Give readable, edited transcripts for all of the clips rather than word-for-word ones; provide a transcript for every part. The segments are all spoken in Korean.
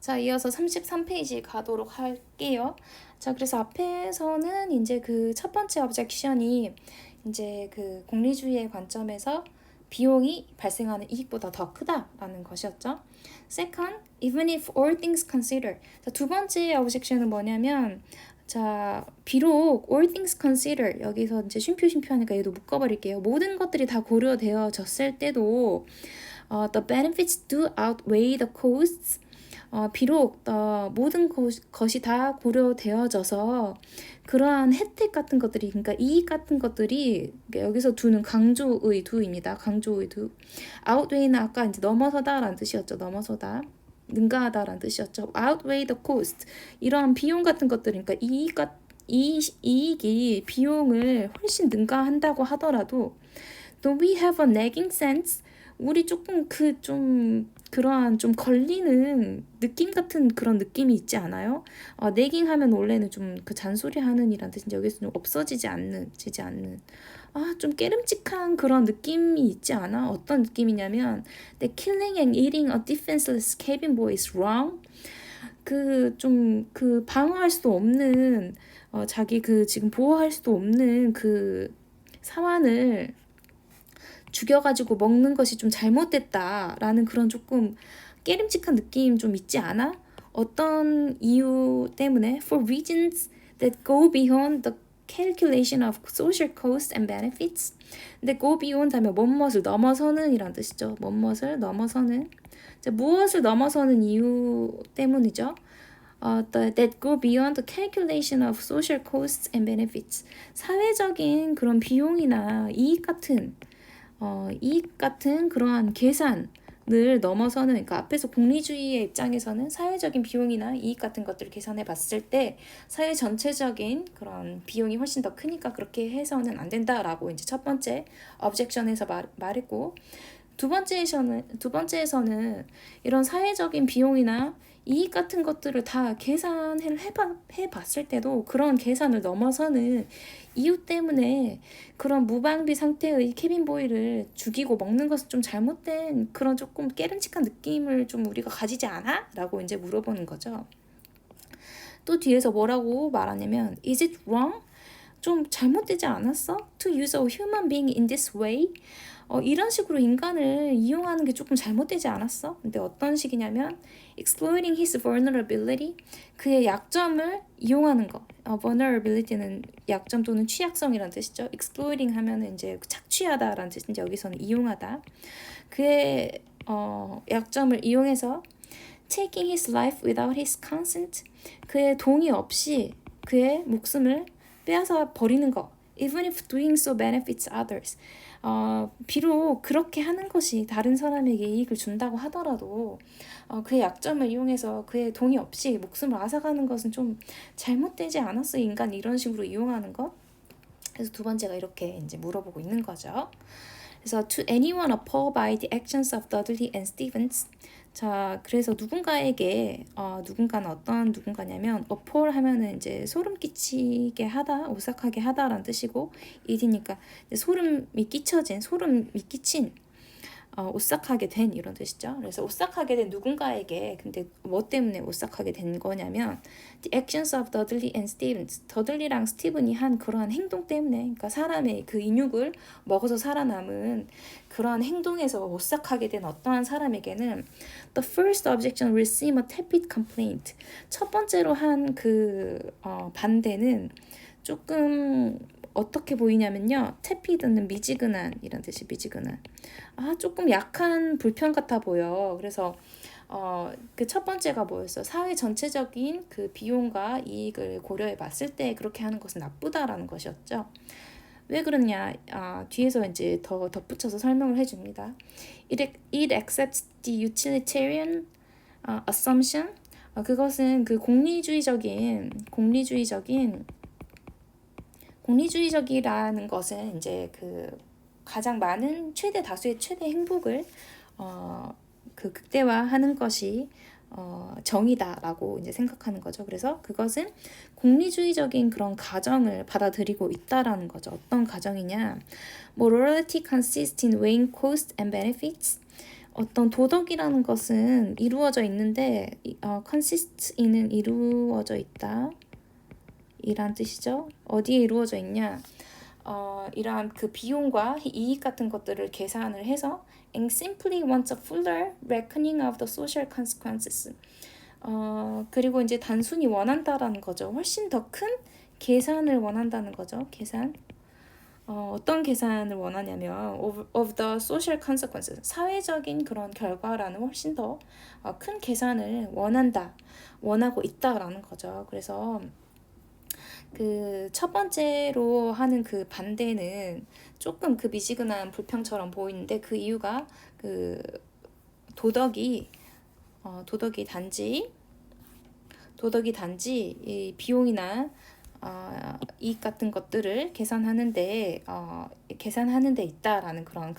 자, 이어서 33페이지 가도록 할게요. 자, 그래서 앞에서는 이제 그 첫 번째 objection이 이제 그 공리주의의 관점에서 비용이 발생하는 이익보다 더 크다라는 것이었죠. Second, even if all things considered. 자, 두 번째 objection은 뭐냐면, 자, 비록 all things considered, 여기서 이제 쉼표 하니까 얘도 묶어버릴게요. 모든 것들이 다 고려되어졌을 때도 the benefits do outweigh the costs. 비록 모든 것이 다 고려되어져서 그러한 혜택 같은 것들이, 그러니까 이익 같은 것들이, 여기서 두는 강조의 두입니다. 강조의 두. outweigh는 아까 이제 넘어서다라는 뜻이었죠. 넘어서다. 능가하다라는 뜻이었죠. outweigh the cost. 이러한 비용 같은 것들, 그러니까 이익이 비용을 훨씬 능가한다고 하더라도, though we have a nagging sense, 우리 조금 그러한 좀 걸리는 느낌 같은 그런 느낌이 있지 않아요? 내깅 하면 원래는 좀 그 잔소리 하는 이란 뜻인데 여기서 좀 없어지지 않는. 좀 깨름직한 그런 느낌이 있지 않아? 어떤 느낌이냐면 The killing and eating a defenseless cabin boy is wrong. 그 방어할 수도 없는 자기 지금 보호할 수도 없는 그 사환을 죽여가지고 먹는 것이 좀 잘못됐다라는 그런 조금 깨름직한 느낌 좀 있지 않아? 어떤 이유 때문에? For reasons that go beyond the calculation of social costs and benefits. 근데 go beyond 하면 무엇을 넘어서는 이란 뜻이죠. 무엇을 넘어서는. 무엇을 넘어서는 이유 때문이죠. that go beyond the calculation of social costs and benefits. 사회적인 그런 비용이나 이익 같은 그러한 계산을 넘어서는, 그러니까 앞에서 공리주의의 입장에서는 사회적인 비용이나 이익 같은 것들을 계산해 봤을 때 사회 전체적인 그런 비용이 훨씬 더 크니까 그렇게 해서는 안 된다라고 이제 첫 번째 objection에서 말했고, 두 번째에서는 이런 사회적인 비용이나 이익 같은 것들을 다 계산을 해봤을 때도 그런 계산을 넘어서는 이유 때문에 그런 무방비 상태의 케빈 보이를 죽이고 먹는 것은 좀 잘못된 그런 조금 깨름직한 느낌을 좀 우리가 가지지 않아? 라고 이제 물어보는 거죠. 또 뒤에서 뭐라고 말하냐면 Is it wrong? 좀 잘못되지 않았어? To use a human being in this way? 이런 식으로 인간을 이용하는 게 조금 잘못되지 않았어? 근데 어떤 식이냐면 exploiting his vulnerability, 그의 약점을 이용하는 거. vulnerability는 약점 또는 취약성이라는 뜻이죠. exploiting 하면은 이제 착취하다라는 뜻인데 여기서는 이용하다. 그의 약점을 이용해서 taking his life without his consent, 그의 동의 없이 그의 목숨을 빼앗아 버리는 거. even if doing so benefits others. 비록 그렇게 하는 것이 다른 사람에게 이익을 준다고 하더라도 그의 약점을 이용해서 그의 동의 없이 목숨을 앗아가는 것은 좀 잘못되지 않았어, 인간 이런 식으로 이용하는 것. 그래서 두 번째가 이렇게 이제 물어보고 있는 거죠. 그래서 to anyone appalled by the actions of Dudley and Stevens. 자, 그래서 누군가에게 누군가는 어떤 누군가냐면 appall 하면은 이제 소름 끼치게 하다, 오싹하게 하다라는 뜻이고, it이니까 소름이 끼친 오싹하게 된 이런 뜻이죠. 그래서 오싹하게 된 누군가에게, 근데 뭐 때문에 오싹하게 된 거냐면 the actions of Dudley and Stevens, 더들리랑 스티븐이 한 그러한 행동 때문에, 그러니까 사람의 그 인육을 먹어서 살아남은 그러한 행동에서 오싹하게 된 어떠한 사람에게는 the first objection will seem a tepid complaint. 첫 번째로 한 반대는 조금 어떻게 보이냐면요. tepid는 미지근한 이런 뜻이 미지근한. 조금 약한 불평 같아 보여. 그래서 그 첫 번째가 뭐였어? 사회 전체적인 그 비용과 이익을 고려해 봤을 때 그렇게 하는 것은 나쁘다라는 것이었죠. 왜 그러냐? 뒤에서 이제 더 덧붙여서 설명을 해줍니다. It accepts the utilitarian assumption. 그것은 그 공리주의적이라는 것은 이제 그 가장 많은 최대 다수의 최대 행복을 그 극대화하는 것이 정의다라고 이제 생각하는 거죠. 그래서 그것은 공리주의적인 그런 가정을 받아들이고 있다라는 거죠. 어떤 가정이냐? Morality consists in weighing costs and benefits. 어떤 도덕이라는 것은 이루어져 있는데 consist는 이루어져 있다 이란 뜻이죠. 어디에 이루어져 있냐? 이러한 그 비용과 이익 같은 것들을 계산을 해서 and simply wants a fuller reckoning of the social consequences. 그리고 이제 단순히 원한다라는 거죠. 훨씬 더 큰 계산을 원한다는 거죠. 계산. 어떤 계산을 원하냐면 of the social consequences. 사회적인 그런 결과라는 훨씬 더 큰 계산을 원하고 있다라는 거죠. 그래서 그 첫 번째로 하는 그 반대는 조금 그 미지근한 불평처럼 보이는데 그 이유가 그 도덕이 단지 이 비용이나 이익 같은 것들을 계산하는 데 있다라는 그런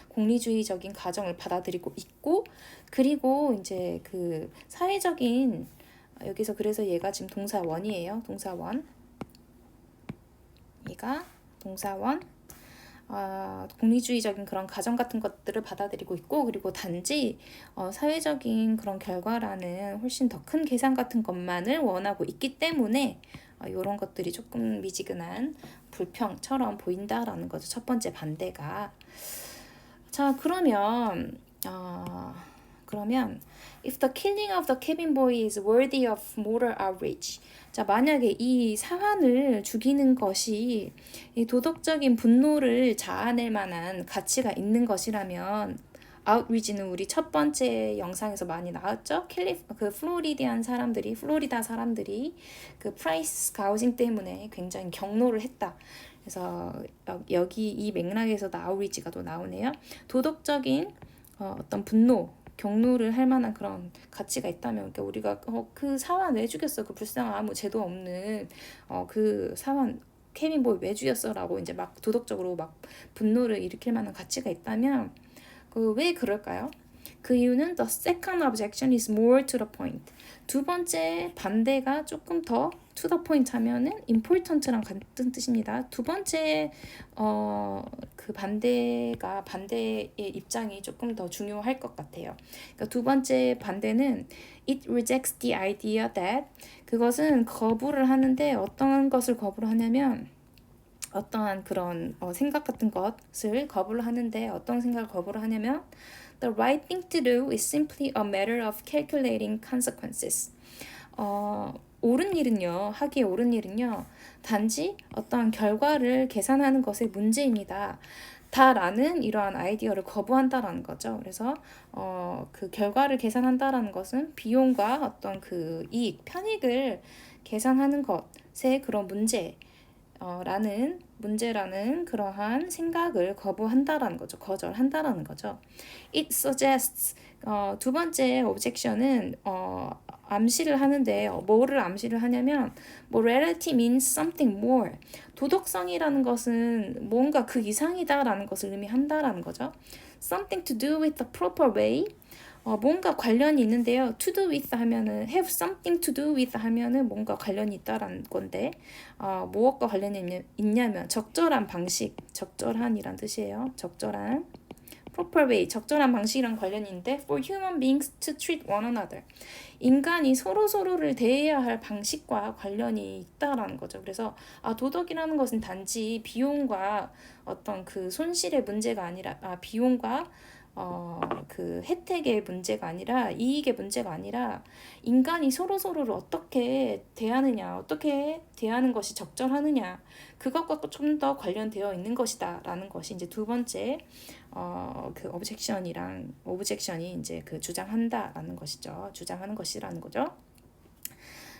공리주의적인 가정을 받아들이고 있고, 그리고 이제 그 사회적인 여기서 그래서 얘가 지금 동사원이에요. 얘가 동사원. 공리주의적인 그런 가정 같은 것들을 받아들이고 있고, 그리고 단지 사회적인 그런 결과라는 훨씬 더 큰 계산 같은 것만을 원하고 있기 때문에 이런 것들이 조금 미지근한 불평처럼 보인다라는 거죠. 첫 번째 반대가. 자, 그러면 if the killing of the cabin boy is worthy of moral outrage. 자, 만약에 이 사환을 죽이는 것이 이 도덕적인 분노를 자아낼 만한 가치가 있는 것이라면, outrage는 우리 첫 번째 영상에서 많이 나왔죠. 플로리다 사람들이 그 프라이스 가우징 때문에 굉장히 경로를 했다. 그래서 여기 이 맥락에서도 outrage가 또 나오네요. 도덕적인 어떤 분노, 경로를 할 만한 그런 가치가 있다면, 그러니까 우리가 그 사환 왜 죽였어? 그 불쌍한 아무 죄도 없는 그 사환 케빈 보이 왜 죽였어? 라고 이제 막 도덕적으로 막 분노를 일으킬 만한 가치가 있다면 왜 그럴까요? 그 이유는 the second objection is more to the point. 두 번째 반대가 조금 더 to the point 하면은 important랑 같은 뜻입니다. 두 번째 그 반대의 입장이 조금 더 중요할 것 같아요. 그러니까 두 번째 반대는 it rejects the idea that, 그것은 거부를 하는데 어떤 것을 거부를 하냐면 어떠한 그런 생각 같은 것을 거부를 하는데 어떤 생각을 거부를 하냐면 the right thing to do is simply a matter of calculating consequences. 하기에 옳은 일은요, 단지 어떠한 결과를 계산하는 것의 문제입니다. 다라는 이러한 아이디어를 거부한다라는 거죠. 그래서 그 결과를 계산한다라는 것은 비용과 어떤 그 편익을 계산하는 것의 그런 문제라는 그러한 생각을 거절한다라는 거죠. It suggests, 두 번째 objection은 암시를 하는데 뭐를 암시를 하냐면 morality means something more. 도덕성이라는 것은 뭔가 그 이상이다라는 것을 의미한다라는 거죠. Something to do with the proper way. 뭔가 관련이 있는데요. to do with 하면은 have something to do with 하면은 뭔가 관련이 있다라는 건데 무엇과 관련이 있냐면 적절한 방식, 적절한이란 뜻이에요. 적절한 proper way, 적절한 방식이랑 관련이 있는데 for human beings to treat one another. 인간이 서로를 대해야 할 방식과 관련이 있다라는 거죠. 그래서 도덕이라는 것은 단지 비용과 어떤 그 손실의 문제가 아니라 비용과 그 혜택의 문제가 아니라 이익의 문제가 아니라 인간이 서로를 어떻게 대하느냐, 어떻게 대하는 것이 적절하느냐, 그것과 좀 더 관련되어 있는 것이다라는 것이 이제 두 번째 그 오브젝션이 이제 그 주장하는 것이라는 거죠.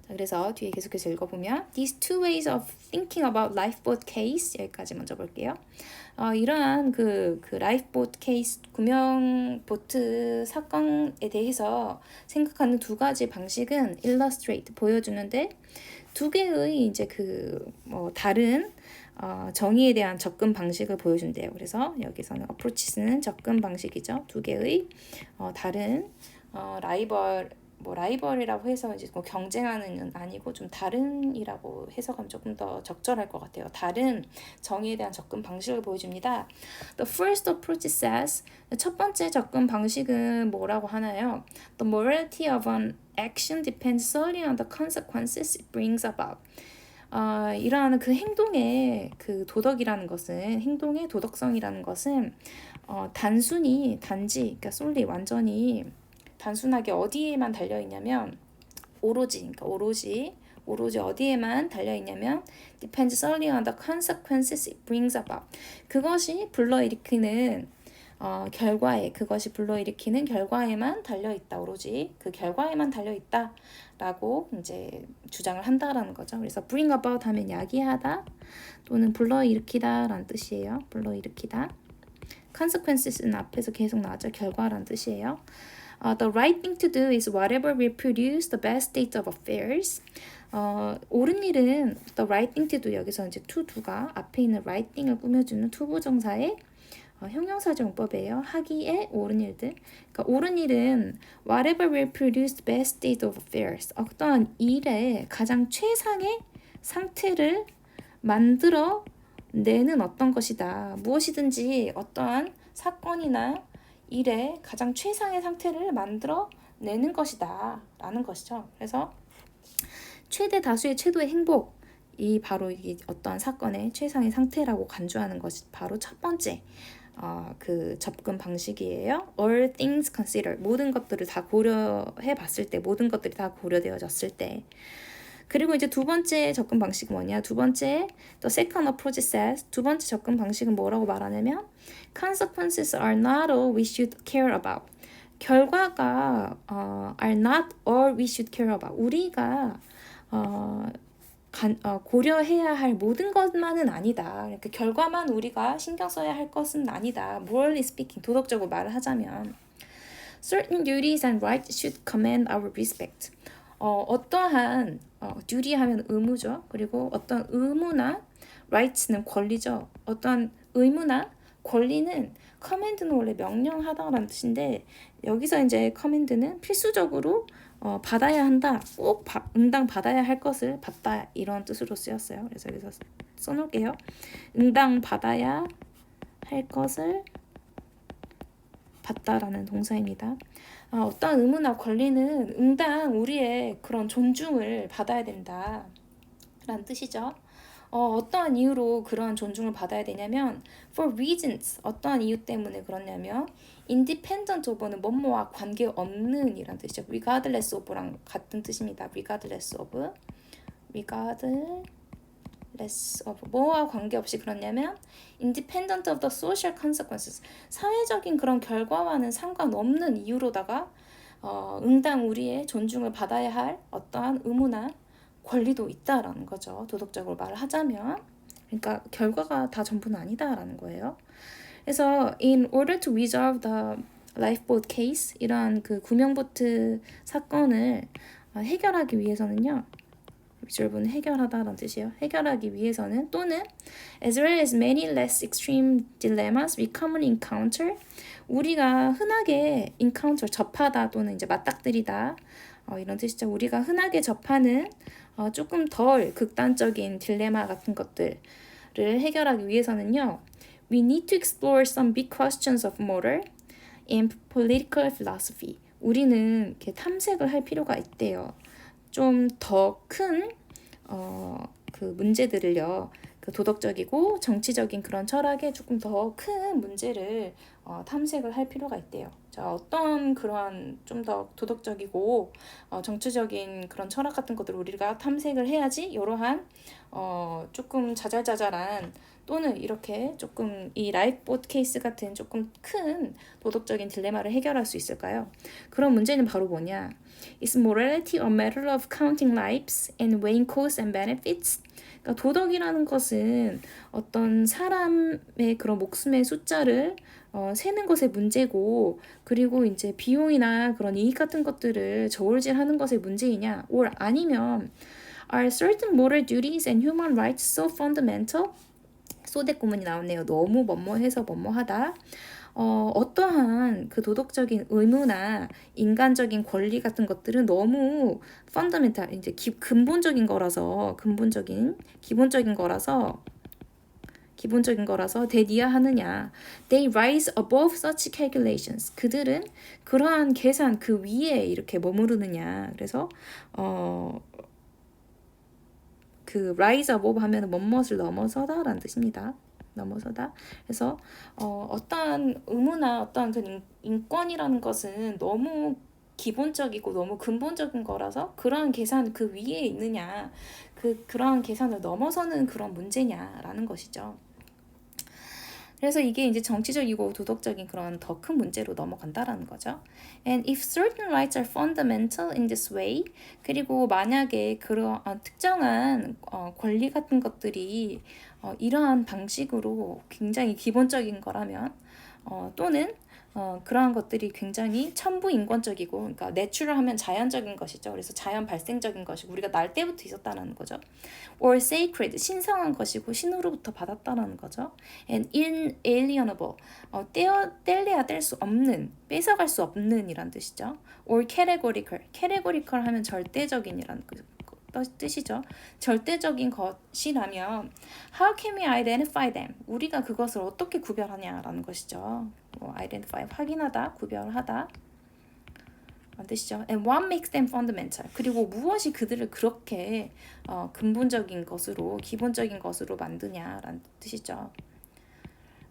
자, 그래서 뒤에 계속해서 읽어보면 these two ways of thinking about lifeboat case, 여기까지 먼저 볼게요. 이러한 그 라이프보트 케이스, 구명보트 사건에 대해서 생각하는 두 가지 방식은 illustrate, 보여주는데 두 개의 이제 다른 정의에 대한 접근 방식을 보여준대요. 그래서 여기서는 approach는 접근 방식이죠. 두 개의 다른 라이벌 뭐 라이벌이라고 해서 이제 뭐 경쟁하는 아니고 좀 다른이라고 해석하면 조금 더 적절할 것 같아요. 다른 정의에 대한 접근 방식을 보여줍니다. The first approach says 첫 번째 접근 방식은 뭐라고 하나요? The morality of an action depends solely on the consequences it brings about. 이러한 그 행동의 그 도덕이라는 것은 행동의 도덕성이라는 것은 단지 그러니까 솔리 완전히 단순하게 어디에만 달려 있냐면 오로지 어디에만 달려 있냐면 depends solely on the consequences it brings about. 그것이 불러일으키는 결과에만 달려 있다. 오로지 그 결과에만 달려 있다라고 이제 주장을 한다라는 거죠. 그래서 bring about 하면 야기하다 또는 불러일으키다라는 뜻이에요. 불러일으키다. consequences는 앞에서 계속 나왔죠. 결과라는 뜻이에요. The right thing to do is whatever will produce the best state of affairs. 옳은 일은 the right thing to do 여기서 이제 to do가 앞에 있는 right thing을 꾸며주는 to 부정사의 형용사적 용법이에요. 하기에 옳은 일들. 그러니까 옳은 일은 whatever will produce the best state of affairs. 어떠한 일의 가장 최상의 상태를 만들어 내는 어떤 것이다. 무엇이든지 어떠한 사건이나 일의 가장 최상의 상태를 만들어 내는 것이다 라는 것이죠. 그래서 최대 다수의 최도의 행복이 바로 이게 어떠한 사건의 최상의 상태라고 간주하는 것이 바로 첫 번째 그 접근 방식이에요. All things considered. 모든 것들을 다 고려해 봤을 때, 모든 것들이 다 고려되어졌을 때. 그리고 이제 두 번째 접근 방식은 뭐냐? 두 번째 the second approach says 두 번째 접근 방식은 뭐라고 말하냐면 consequences are not all we should care about. 결과가 are not all we should care about. 우리가 고려해야 할 모든 것만은 아니다. 그러니까 결과만 우리가 신경 써야 할 것은 아니다. Morally speaking, 도덕적으로 말을 하자면 certain duties and rights should command our respect. 어떠한 duty 하면 의무죠. 그리고 어떤 의무나 rights는 권리죠. 어떤 의무나 권리는 command는 원래 명령하다라는 뜻인데 여기서 이제 command는 필수적으로 받아야 한다. 꼭 응당 받아야 할 것을 받다 이런 뜻으로 쓰였어요. 그래서 여기서 써놓을게요. 응당 받아야 할 것을 받다라는 동사입니다. 어떤 의무나 권리는 응당 우리의 그런 존중을 받아야 된다 라는 뜻이죠. 어떠한 이유로 그러한 존중을 받아야 되냐면 for reasons 어떠한 이유 때문에 그러냐면 independent of는 뭐뭐와 관계없는 이란 뜻이죠. regardless of랑 같은 뜻입니다. regardless of 뭐와 관계없이 그러냐면 independent of the social consequences 사회적인 그런 결과와는 상관없는 이유로다가 응당 우리의 존중을 받아야 할 어떠한 의무나 권리도 있다라는 거죠. 도덕적으로 말을 하자면 그러니까 결과가 다 전부는 아니다라는 거예요. 그래서 in order to resolve the lifeboat case 이러한 그 구명보트 사건을 해결하기 위해서는요. resolve는 해결하다라는 뜻이에요. 해결하기 위해서는 또는 as well as many less extreme dilemmas we commonly encounter 우리가 흔하게 encounter 접하다 또는 이제 맞닥뜨리다 이런 뜻이죠. 우리가 흔하게 접하는 조금 덜 극단적인 딜레마 같은 것들을 해결하기 위해서는요. We need to explore some big questions of moral and political philosophy. 우리는 이렇게 탐색을 할 필요가 있대요. 좀 더 큰 그 문제들을요. 그 도덕적이고 정치적인 그런 철학에 조금 더 큰 문제를 탐색을 할 필요가 있대요. 자, 어떤 그러한 좀 더 도덕적이고 정치적인 그런 철학 같은 것들을 우리가 탐색을 해야지 이러한 조금 자잘자잘한 또는 이렇게 조금 이 라이프보트 케이스 같은 조금 큰 도덕적인 딜레마를 해결할 수 있을까요? 그런 문제는 바로 뭐냐? Is morality a matter of counting lives and weighing costs and benefits? 그러니까 도덕이라는 것은 어떤 사람의 그런 목숨의 숫자를 세는 것의 문제고 그리고 이제 비용이나 그런 이익 같은 것들을 저울질하는 것의 문제이냐? or 아니면 Are certain moral duties and human rights so fundamental? 소대 구문이 나오네요. 너무 뭐뭐해서 뭐뭐하다. 어떠한 그 도덕적인 의무나 인간적인 권리 같은 것들은 너무 펀더멘탈, 이제 근본적인 거라서, 기본적인 거라서 대디아하느냐. They rise above such calculations. 그들은 그러한 계산 그 위에 이렇게 머무르느냐. 그래서 그 rise above 하면 뭐뭇을 넘어서다라는 뜻입니다. 넘어서다. 그래서 어떠한 의무나 어떠한 그 인권이라는 것은 너무 기본적이고 너무 근본적인 거라서 그러한 계산 그 위에 있느냐, 그러한 계산을 넘어서는 그런 문제냐라는 것이죠. 그래서 이게 이제 정치적이고 도덕적인 그런 더 큰 문제로 넘어간다라는 거죠. And if certain rights are fundamental in this way, 그리고 만약에 그런 특정한 권리 같은 것들이 이러한 방식으로 굉장히 기본적인 거라면 또는 그러한 것들이 굉장히 천부인권적이고, 그러니까 내추럴 하면 자연적인 것이죠. 그래서 자연 발생적인 것이고 우리가 날 때부터 있었다는 거죠. Or sacred, 신성한 것이고 신으로부터 받았다는 거죠. And inalienable, 뗄래야 뗄 수 없는, 뺏어갈 수 없는 이란 뜻이죠. Or categorical, categorical 하면 절대적인이라는 뜻이죠. 절대적인 것이라면 how can we identify them? 우리가 그것을 어떻게 구별하냐라는 것이죠. identify, 확인하다, 구별하다 뜻이죠. And what makes them fundamental? 그리고 무엇이 그들을 그렇게 근본적인 것으로, 기본적인 것으로 만드냐라는 뜻이죠.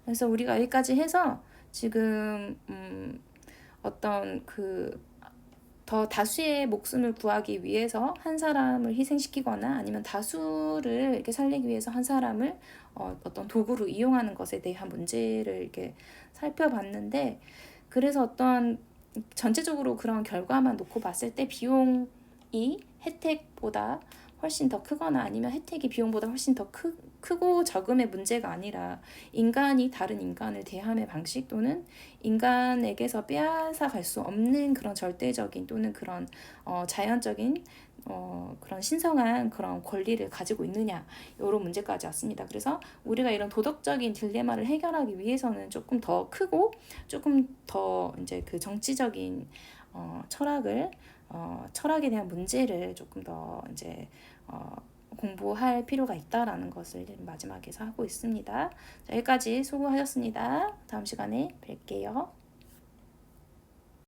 그래서 우리가 여기까지 해서 지금 어떤 더 다수의 목숨을 구하기 위해서 한 사람을 희생시키거나 아니면 다수를 이렇게 살리기 위해서 한 사람을 어떤 도구로 이용하는 것에 대한 문제를 이렇게 살펴봤는데, 그래서 어떤 전체적으로 그런 결과만 놓고 봤을 때 비용이 혜택보다 훨씬 더 크거나 아니면 혜택이 비용보다 훨씬 더 크고 적음의 문제가 아니라 인간이 다른 인간을 대함의 방식 또는 인간에게서 빼앗아 갈 수 없는 그런 절대적인 또는 그런 자연적인 그런 신성한 그런 권리를 가지고 있느냐, 이런 문제까지 왔습니다. 그래서 우리가 이런 도덕적인 딜레마를 해결하기 위해서는 조금 더 크고 조금 더 이제 그 정치적인 철학에 대한 문제를 조금 더 이제 공부할 필요가 있다라는 것을 마지막에서 하고 있습니다. 자, 여기까지 수고하셨습니다. 다음 시간에 뵐게요.